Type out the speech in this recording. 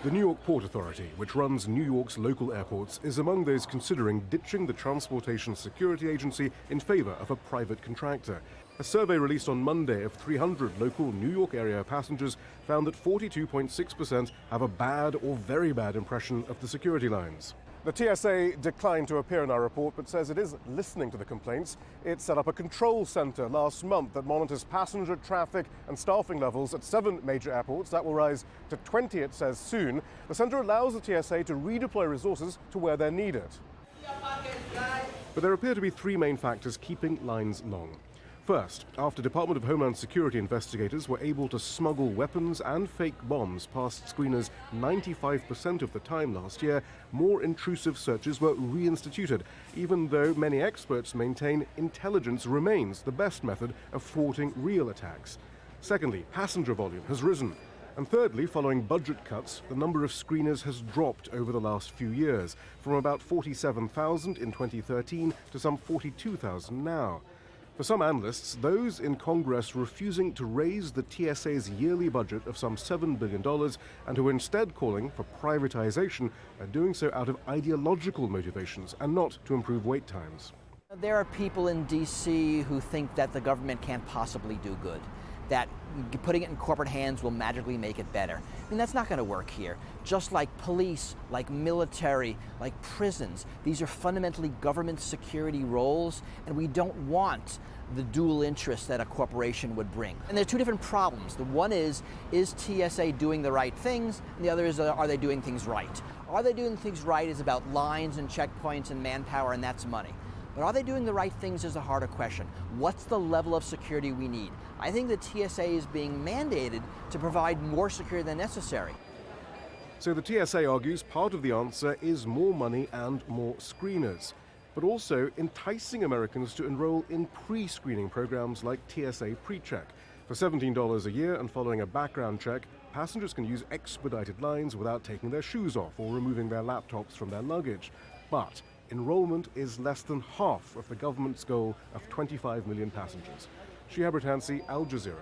The New York Port Authority, which runs New York's local airports, is among those considering ditching the Transportation Security Agency in favor of a private contractor. A survey released on Monday of 300 local New York area passengers found that 42.6% have a bad or very bad impression of the security lines. The TSA declined to appear in our report, but says it is listening to the complaints. It set up a control center last month that monitors passenger traffic and staffing levels at 7 major airports. That will rise to 20, it says, soon. The center allows the TSA to redeploy resources to where they're needed. But there appear to be 3 main factors keeping lines long. First, after Department of Homeland Security investigators were able to smuggle weapons and fake bombs past screeners 95% of the time last year, more intrusive searches were reinstituted, even though many experts maintain intelligence remains the best method of thwarting real attacks. Secondly, passenger volume has risen. And thirdly, following budget cuts, the number of screeners has dropped over the last few years, from about 47,000 in 2013 to some 42,000 now. For some analysts, those in Congress refusing to raise the TSA's yearly budget of some $7 billion and who are instead calling for privatization are doing so out of ideological motivations and not to improve wait times. There are people in D.C. who think that the government can't possibly do good, that putting it in corporate hands will magically make it better. I mean, that's not going to work here. Just like police, like military, like prisons, these are fundamentally government security roles, and we don't want the dual interest that a corporation would bring. And there are 2 different problems. The one is TSA doing the right things? And the other is, are they doing things right? Are they doing things right is about lines and checkpoints and manpower, and that's money. But are they doing the right things is a harder question. What's the level of security we need? I think the TSA is being mandated to provide more security than necessary. So the TSA argues part of the answer is more money and more screeners, but also enticing Americans to enroll in pre-screening programs like TSA PreCheck. For $17 a year and following a background check, passengers can use expedited lines without taking their shoes off or removing their laptops from their luggage. But enrollment is less than half of the government's goal of 25 million passengers. Shihab Ratansi, Al Jazeera.